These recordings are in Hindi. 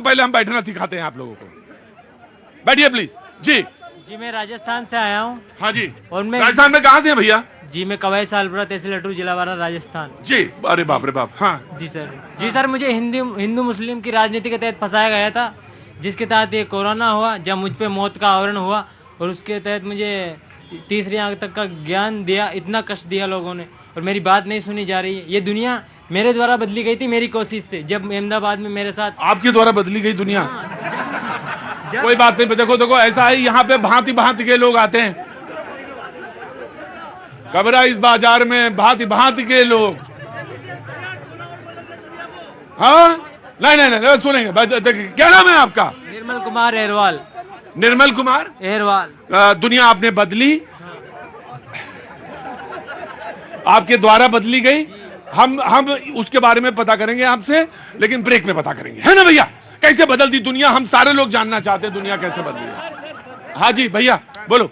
पहले हम बैठना सिखाते हैं आप लोगों को। बैठिए प्लीज। जी जी, मैं राजस्थान से आया हूँ। हाँ जी। और मैं राजस्थान में कहाँ से हैं भैया? जी, मैं कवाई सालपुरा तहसील लटू जिला वाला राजस्थान। जी। अरे बाप रे बाप। हाँ जी सर, मुझे हिंदू मुस्लिम की राजनीति के तहत फंसाया गया था, जिसके तहत ये कोरोना हुआ, जब मुझ पे मौत का आवरण हुआ, और उसके तहत मुझे तीसरी आंख तक का ज्ञान दिया, इतना कष्ट दिया लोगों ने, और मेरी बात नहीं सुनी जा रही है। ये दुनिया मेरे द्वारा बदली गई थी, मेरी कोशिश से। जब अहमदाबाद में मेरे साथ आपके द्वारा बदली गई दुनिया। कोई बात नहीं, देखो देखो ऐसा है, यहाँ पे भांति भांति के लोग आते हैं। कबरा इस बाजार में भांति भांति के लोग। हाँ नहीं नहीं नहीं सुनेंगे। क्या नाम है आपका? निर्मल कुमार अहरवाल। निर्मल कुमार अहरवाल। दुनिया आपने बदली, आपके द्वारा बदली गई। हम उसके बारे में पता करेंगे आपसे, लेकिन ब्रेक में पता करेंगे, है ना भैया? कैसे बदल दी दुनिया, हम सारे लोग जानना चाहते हैं दुनिया कैसे बदली। हाँ जी भैया बोलो।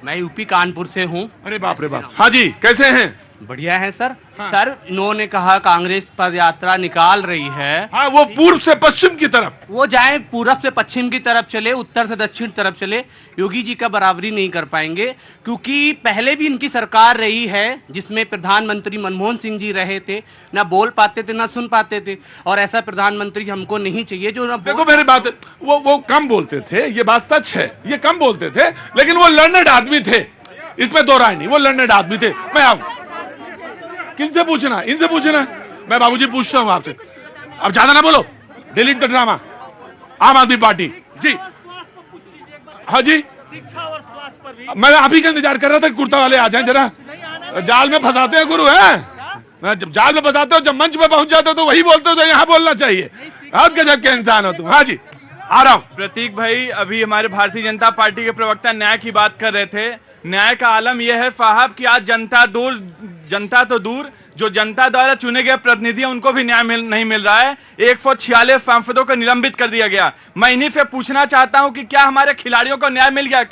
मैं यूपी कानपुर से हूँ। अरे बाप रे बाप। हाँ जी, कैसे हैं? बढ़िया है सर। हाँ। सर इन्होंने कहा कांग्रेस पद यात्रा निकाल रही है। हाँ, वो पूर्व से पश्चिम की तरफ, वो जाए पूरब से पश्चिम की तरफ चले, उत्तर से दक्षिण तरफ चले, योगी जी का बराबरी नहीं कर पाएंगे, क्योंकि पहले भी इनकी सरकार रही है जिसमें प्रधानमंत्री मनमोहन सिंह जी रहे थे, ना बोल पाते थे ना सुन पाते थे, और ऐसा प्रधानमंत्री हमको नहीं चाहिए जो ना। देखो मेरी बात, वो कम बोलते थे, ये बात सच है, ये कम बोलते थे, लेकिन वो लर्नेड आदमी थे, इसमें दो राय नहीं, वो लर्नेड आदमी थे। मैं आऊं, किससे पूछना? इनसे पूछना। मैं बाबूजी पूछता हूं आपसे, अब ज्यादा ना बोलो, डिलीट द ड्रामा। आम आदमी पार्टी जी। हाँ जी, मैं आप ही का इंतजार कर रहा था, कुर्ता वाले आ जाएं जरा। जाल में फंसाते हैं गुरु, है जब जाल में फंसाते हो, जब मंच पे पहुंच जाते हो तो वही बोलते हो जो यहाँ बोलना चाहिए। अब गजब के इंसान हो तुम। हाँ जी आ रहा हूं। प्रतीक भाई, अभी हमारे भारतीय जनता पार्टी के प्रवक्ता न्याय की बात कर रहे थे। न्याय का आलम यह है साहब कि आज जनता तो दूर, जो जनता द्वारा चुने गए प्रतिनिधि हैं उनको भी न्याय नहीं मिल रहा है। 146 सांसदों को निलंबित कर दिया गया। मैं इन्हीं से पूछना चाहता हूं कि क्या हमारे खिलाड़ियों को न्याय मिल गया?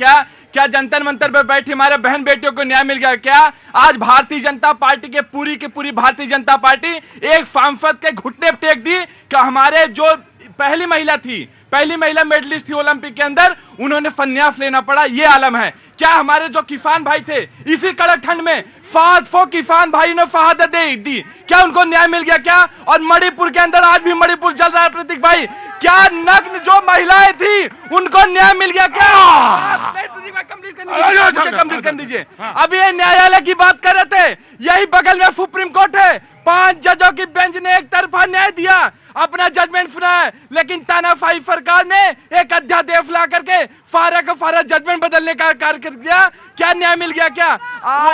क्या जंतर मंतर पर बैठी हमारे बहन बेटियों को न्याय मिल गया? क्या आज भारतीय जनता पार्टी के पूरी की पूरी भारतीय जनता पार्टी एक सांसद के घुटने टेक दी कि हमारे जो पहली महिला मेडलिस्ट थी ओलंपिक के अंदर, उन्होंने संन्यास लेना पड़ा, ये आलम है। क्या हमारे जो किसान भाई थे इसी कड़क ठंड में 500 किसान भाई ने शहादत दे दी, क्या उनको न्याय मिल गया? क्या? और मणिपुर के अंदर आज भी मणिपुर चल रहा है प्रतीक भाई, क्या नग्न जो महिलाएं थी उनको न्याय मिल गया? क्या? कंप्लीट कर दीजिए। अभी ये न्यायालय की बात कर रहे थे, यही बगल में सुप्रीम कोर्ट है। 5 जजों की बेंच ने एक तरफा न्याय दिया, अपना जजमेंट सुना है, लेकिन तानाशाही सरकार ने एक अध्यादेश ला करके सारा जजमेंट बदलने का कार्य कर दिया। क्या न्याय मिल गया? क्या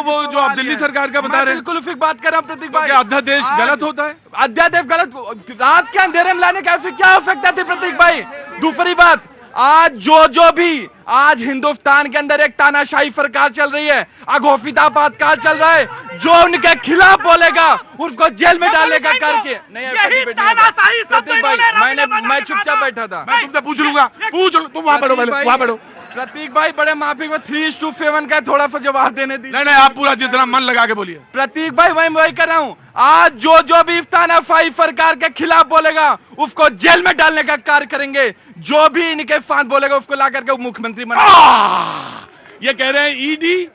वो जो आप दिल्ली सरकार का बता रहे हैं, बिल्कुल बात कर रहा हूं प्रतीक भाई। अध्यादेश गलत होता है? अध्यादेश गलत, रात के अंधेरे में लाने का क्या आवश्यकता थी प्रतीक भाई? दूसरी बात, आज जो भी आज हिंदुस्तान के अंदर एक तानाशाही सरकार चल रही है, अघोषितापातकाल चल रहा है, जो उनके खिलाफ बोलेगा उसको जेल में डालने का करके नहीं। प्रतीक भाई, मैं चुपचाप बैठा था, मैं तुमसे पूछ लूंगा, पूछ लो, तुम वहां बैठो। प्रतीक भाई बड़े माफी में 3:7 का थोड़ा सा जवाब देने दी। नहीं आप पूरा जितना मन लगा के बोलिए। प्रतीक भाई मैं वही कर रहा हूँ, आज जो भी तानाशाही सरकार के खिलाफ बोलेगा उसको जेल में डालने का कार्य करेंगे, जो भी इनके साथ बोलेगा उसको ला करके मुख्यमंत्री बना। ये कह रहे हैं ईडी,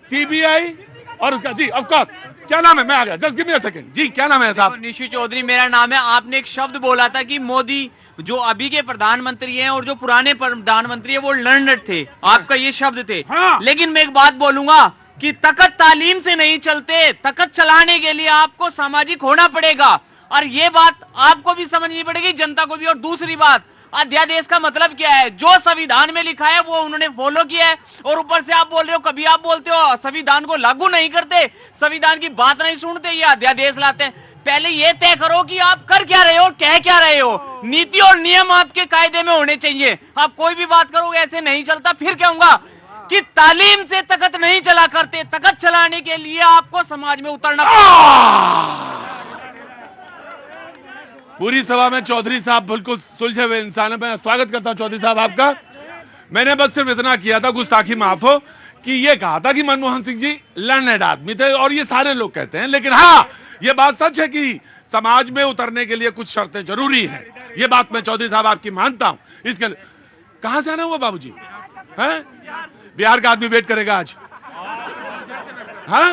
सीबीआई और उसका जी ऑफ कोर्स। क्या नाम है? मैं आ गया, just give me a second. जी क्या नाम है साहब? निशु चौधरी मेरा नाम है। आपने एक शब्द बोला था कि मोदी जो अभी के प्रधानमंत्री हैं और जो पुराने प्रधानमंत्री हैं वो लर्नड थे, आपका ये शब्द थे। हाँ। लेकिन मैं एक बात बोलूंगा कि तकत तालीम से नहीं चलते, तकत चलाने के लिए आपको सामाजिक होना पड़ेगा, और ये बात आपको भी समझनी पड़ेगी, जनता को भी। और दूसरी बात, अध्यादेश का मतलब क्या है? जो संविधान में लिखा है वो उन्होंने फॉलो किया है, और ऊपर से आप बोल रहे हो, कभी आप बोलते हो संविधान को लागू नहीं करते, संविधान की बात नहीं सुनते, ये अध्यादेश लाते हैं। पहले ये तय करो कि आप कर क्या रहे हो, कह क्या रहे हो। नीति और नियम आपके कायदे में होने चाहिए। आप कोई भी बात करोगे ऐसे नहीं चलता। फिर कहूंगा कि तालीम से तकत नहीं चला करते, तकत चलाने के लिए आपको समाज में उतरना पूरी सभा में चौधरी साहब बिल्कुल सुलझे हुए इंसान है। मैं स्वागत करता हूं चौधरी साहब आपका। मैंने बस सिर्फ इतना किया था, गुस्ताखी माफ हो, कि ये कहा था कि मनमोहन सिंह जी लर्नेड आदमी थे, और ये सारे लोग कहते हैं, लेकिन हाँ ये बात सच है कि समाज में उतरने के लिए कुछ शर्तें जरूरी हैं। ये बात मैं चौधरी साहब आपकी मानता हूं। इसके कहां से आना हुआ बाबूजी? हैं? बिहार का आदमी वेट करेगा आज। हाँ,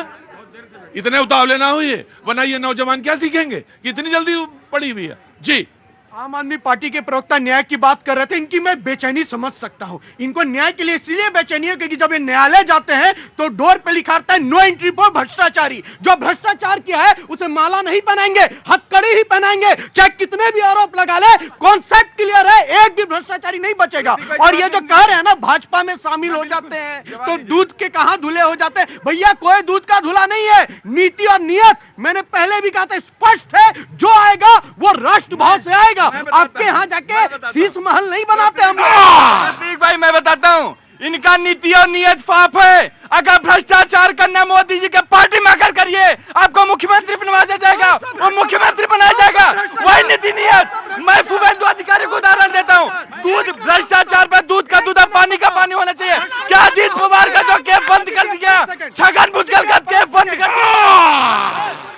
इतने उतावले ना हुई, वरना ये नौजवान क्या सीखेंगे कि इतनी जल्दी पड़ी हुई है। जी, आम आदमी पार्टी के प्रवक्ता न्याय की बात कर रहे थे। इनकी मैं बेचैनी समझ सकता हूं। इनको न्याय के लिए इसलिए बेचैनी है क्योंकि जब ये न्यायालय जाते हैं तो डोर पे लिखा रहता है नो एंट्री फॉर भ्रष्टाचारी। जो भ्रष्टाचार किया है उसे माला नहीं पहनाएंगे, हथकड़ी ही पहनाएंगे। चाहे कितने भी आरोप लगा ले, कॉन्सेप्ट क्लियर है, एक भी भ्रष्टाचारी नहीं बचेगा। और ये जो कह रहे हैं ना भाजपा में शामिल हो जाते हैं तो दूध के कहां धुले हो जाते हैं। भैया कोई दूध का धुला नहीं है। नीति और नियत मैंने पहले भी कहा था स्पष्ट है। जो आएगा वो राष्ट्रभाव से आएगा। आपके यहाँ जाके शीश महल नहीं बनाते हम। रफीक भाई मैं बताता हूँ, इनका नीति और नियत साफ है। अगर भ्रष्टाचार करना मोदी जी के पार्टी में आकर करिए, आपको मुख्यमंत्री बनवाया जाएगा और मुख्यमंत्री बनाया जाएगा। वही नीति नियत। मैं शुभेंदु अधिकारी को उदाहरण देता हूँ। दूध भ्रष्टाचार पर दूध का दूध, पानी का पानी होना चाहिए। क्या अजीत पवार का जो केस बंद कर दिया, छगन भुजबल का केस बंद कर दिया।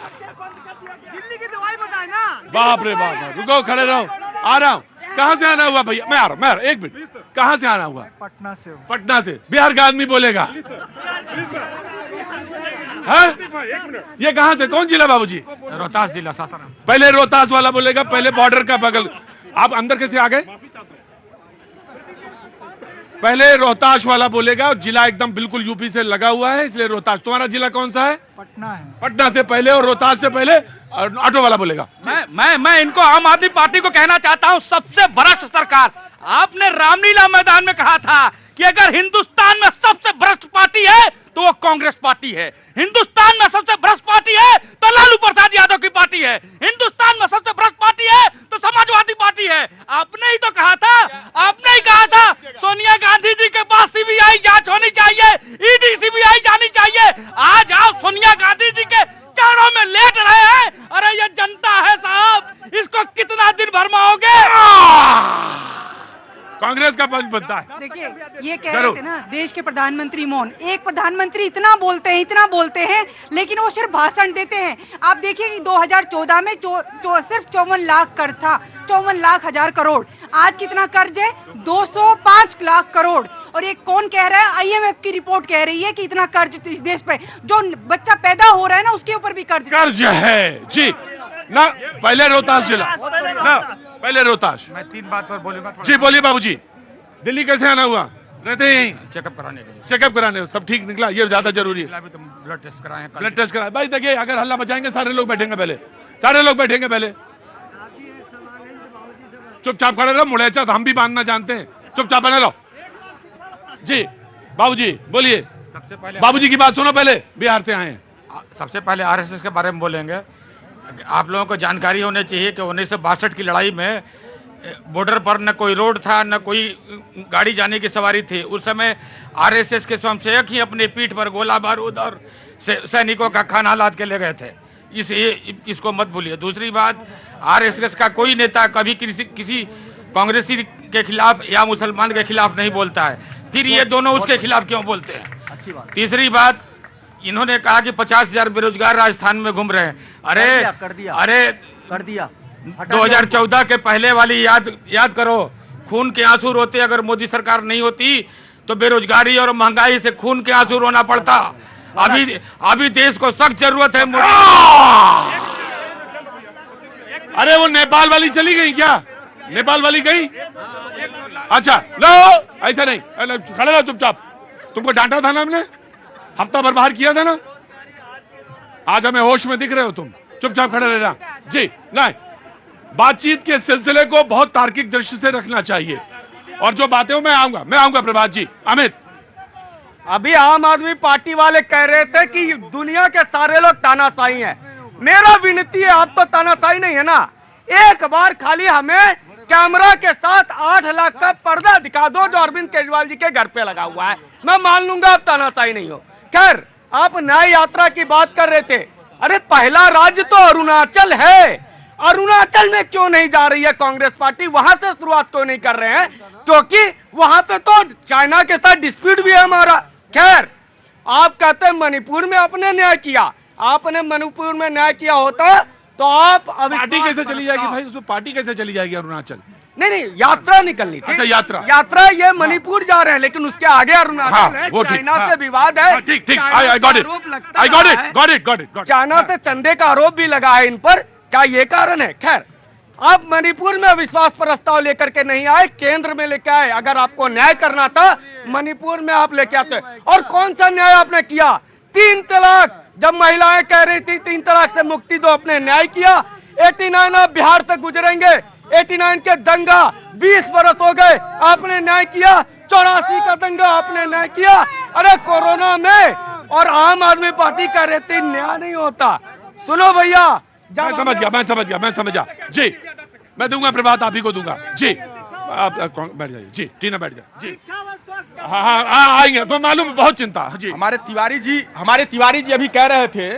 बाप रे बाप, रुको, खड़े रहो, आ रहा हूँ। कहाँ से आना हुआ भैया? मैं आ रहा हूँ, एक मिनट। कहाँ से आना हुआ? पटना से। पटना से। बिहार का आदमी बोलेगा। हाँ? ये कहाँ से, कौन जिला बाबूजी? रोहतास जिला, सासाराम। पहले रोहतास वाला बोलेगा, पहले बॉर्डर का बगल। आप अंदर कैसे आ गए? पहले रोहतास वाला बोलेगा और जिला एकदम बिल्कुल यूपी से लगा हुआ है, इसलिए रोहतास। तुम्हारा जिला कौन सा है? पटना है। पटना से पहले और रोहतास से पहले ऑटो वाला बोलेगा। मैं इनको आम आदमी पार्टी को कहना चाहता हूं, सबसे भ्रष्ट सरकार। आपने रामलीला मैदान में कहा था कि अगर हिंदुस्तान में सबसे भ्रष्ट पार्टी है तो वो कांग्रेस पार्टी है। हिंदुस्तान में सबसे भ्रष्ट पार्टी है तो लालू प्रसाद यादव की पार्टी है। हिंदुस्तान में सबसे भ्रष्ट पार्टी है तो समाजवादी पार्टी है। आपने ही तो कहा था, आपने ही कहा था सोनिया गांधी जी के पास सीबीआई जांच होनी चाहिए, ईडी सीबीआई जानी चाहिए। आज आप सोनिया गांधी जी के चरणों में लेट रहे हैं। अरे ये जनता है साहब, इसको कितना दिन भरमाओगे? कांग्रेस का पंच बनता है। देखिए, ये कह रहे थे ना देश के प्रधानमंत्री मौन। एक प्रधानमंत्री इतना बोलते हैं लेकिन वो सिर्फ भाषण देते हैं। आप देखिए कि 2014 में सिर्फ 54 लाख कर्ज था, 54 लाख हजार करोड़। आज कितना कर्ज है? 205 लाख करोड़। और ये कौन कह रहा है? आईएमएफ की रिपोर्ट कह रही है कि इतना कर्ज इस देश पे, जो बच्चा पैदा हो रहा है ना उसके ऊपर भी कर्ज है। जी ना, पहले रोहतास जिला ना, पहले रोहतास। मैं 3 बात पर बोलूंगा। जी बोलिए बाबूजी। दिल्ली कैसे आना हुआ? रहते हैं यहीं? चेकअप कराने के लिए। चेकअप कराने, सब ठीक निकला? ये ज्यादा जरूरी है। अभी तो ब्लड टेस्ट कराए हैं। ब्लड टेस्ट कराए। भाई देखिए, अगर हल्ला बचाएंगे सारे लोग बैठेंगे पहले, सारे लोग बैठेंगे पहले। चुपचाप खड़े रहो, मुड़ेचा तो हम भी बांधना जानते हैं। चुपचाप बने रहो। जी बाबूजी बोलिए। सबसे पहले बाबूजी की बात सुनो, पहले बिहार से आए हैं। सबसे पहले आरएसएस के बारे में बोलेंगे। आप लोगों को जानकारी होनी चाहिए कि 1962 की लड़ाई में बॉर्डर पर न कोई रोड था, न कोई गाड़ी जाने की सवारी थी। उस समय आरएसएस के स्वयंसेवक ही अपने पीठ पर गोला बारूद और सैनिकों का खाना लाद के ले गए थे। इसको मत भूलिए। दूसरी बात, आरएसएस का कोई नेता कभी किसी कांग्रेसी के खिलाफ या मुसलमान के खिलाफ नहीं बोलता है, फिर ये दोनों उसके खिलाफ क्यों बोलते हैं? तीसरी बात, इन्होंने कहा कि 50,000 बेरोजगार राजस्थान में घूम रहे हैं। कर दिया 2014 के पहले वाली याद करो। खून के आंसू रोते अगर मोदी सरकार नहीं होती तो बेरोजगारी और महंगाई से खून के आंसू रोना पड़ता। अभी देश को सख्त जरूरत है मोदी। अरे वो नेपाल वाली चली गई क्या? नेपाल वाली गई? अच्छा लो, ऐसा नहीं, खड़े रहो चुपचाप। तुमको डांटा था ना हमने, हफ्ता भर बाहर किया था ना। आज हमें होश में दिख रहे हो तुम, चुपचाप खड़े रहना। जी नहीं, बातचीत के सिलसिले को बहुत तार्किक दृष्टि से रखना चाहिए। और जो बातें हो मैं आऊंगा प्रभात जी। अमित, अभी आम आदमी पार्टी वाले कह रहे थे कि दुनिया के सारे लोग तानाशाही हैं। मेरा विनती है, आप तो तानाशाही नहीं है ना। एक बार खाली हमें कैमरा के साथ 8 लाख का पर्दा दिखा दो जो अरविंद केजरीवाल जी के घर पे लगा हुआ है, मैं मान लूंगा आप तानाशाही नहीं हो। खैर, आप न्याय यात्रा की बात कर रहे थे। अरे पहला राज्य तो अरुणाचल है। अरुणाचल में क्यों नहीं जा रही है कांग्रेस पार्टी? वहां से शुरुआत क्यों नहीं कर रहे हैं? क्योंकि वहां पे तो चाइना के साथ डिस्प्यूट भी है हमारा। खैर, आप कहते हैं मणिपुर में आपने न्याय किया। आपने मणिपुर में न्याय किया होता तो आप पार्टी कैसे चली जाएगी भाई, उसमें पार्टी कैसे चली जाएगी अरुणाचल? नहीं, यात्रा निकलनी थी। अच्छा, यात्रा ये मणिपुर जा रहे हैं, लेकिन उसके आगे अरुणाचल है। वो ठीक, चाइना से विवाद है। ठीक, आई गॉट इट। चाइना से चंदे का आरोप भी लगा है इन पर, क्या ये कारण है? खैर, आप मणिपुर में अविश्वास प्रस्ताव लेकर के नहीं आए, केंद्र में लेके आए। अगर आपको न्याय करना था मणिपुर में आप लेके आते। और कौन सा न्याय आपने किया? 3 तलाक, जब महिलाएं कह रही थी 3 तलाक से मुक्ति दो, अपने न्याय किया। 89 आप बिहार तक गुजरेंगे, 89 के दंगा 20 बरस हो गए, आपने न्याय किया। 84 का दंगा आपने न्याय किया। अरे कोरोना में और आम आदमी पार्टी कह रहे थे न्याय नहीं होता। सुनो भैया, मैं समझ गया जी, मैं दूंगा प्रभात, आप ही को दूंगा जी। आप बैठ जाइए जी, टीना बैठ जाए जी। हाँ आएंगे, तो मालूम बहुत चिंता जी। हमारे तिवारी जी अभी कह रहे थे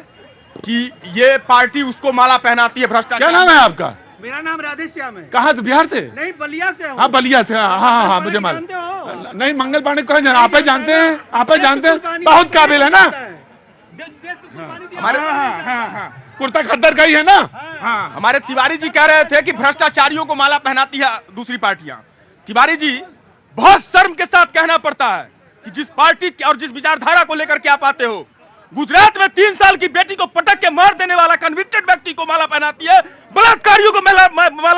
कि ये पार्टी उसको माला पहनाती है भ्रष्टाचार। क्या नाम है आपका? मेरा नाम राधेश्याम है। कहाँ से? बिहार से? नहीं, बलिया से हूँ। हाँ, बलिया से। हाँ, मुझे मालूम। नहीं, मंगल पांडे कहाँ जाना, आप ही जानते हैं, बहुत काबिल है ना। हमारे कुर्ता खद्दर का ही है ना। हाँ, हमारे तिवारी जी कह रहे थे कि भ्रष्टाचारियों को माला पहनाती है दूसरी पार्टियां। तिवारी जी, बहुत शर्म के साथ कहना पड़ता है कि जिस पार्टी और जिस विचारधारा को लेकर के आप आते हो, गुजरात में 3 साल की बेटी को पटक के मार देने वाला कन्विक्टेड व्यक्ति को माला पहनाती है, बलात्कारियों को माला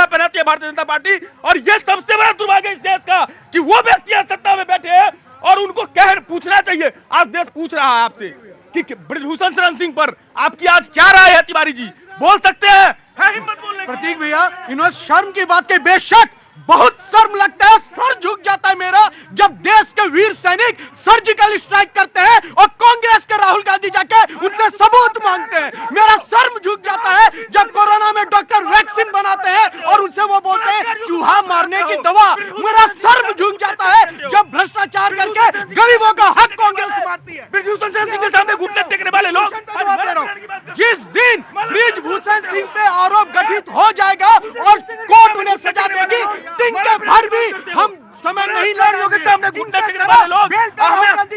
पहनाती है भारतीय जनता पार्टी। और यह सबसे बड़ा दुर्भाग्य इस देश का कि वो व्यक्ति सत्ता में बैठे हैं और उनको पूछना चाहिए। आज देश पूछ रहा है आपसे कि ब्रजभूषण शरण सिंह पर आपकी आज क्या राय है? तिवारी जी बोल सकते हैं, है हिम्मत बोलने की? प्रतीक भैया, इन्होंने शर्म की बात कही। बेशक बहुत शर्म लगता है, सर झुक जाता है मेरा जब देश के वीर सैनिक सर्जिकल स्ट्राइक करते हैं और कांग्रेस के राहुल गांधी जाके उनसे सबूत मांगते हैं। मेरा शर्म झुक जाता है जब कोरोना में डॉक्टर वैक्सीन बनाते हैं और उनसे वो बोलते हैं चूहा मारने की दवा। मेरा शर्म झुक जाता है जब भ्रष्टाचार करके गरीबों का हक कांग्रेस मारती है। ब्रजभूषण शरण सिंह के सामने घुटने टेकने वाले लोग, जिस दिन ब्रजभूषण सिंह पे आरोप गठित हो जाएगा और कोर्ट उन्हें सजा देगी, दिन के भर भी हम समय नहीं के सामने घुटने टेकने वाले लोग,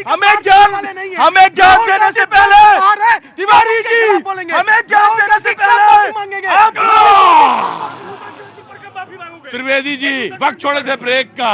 हमें ज्ञान देने से पहले तिवारी जी, हमें ज्ञान देने से पहले त्रिवेदी जी, वक्त छोड़ने से ब्रेक के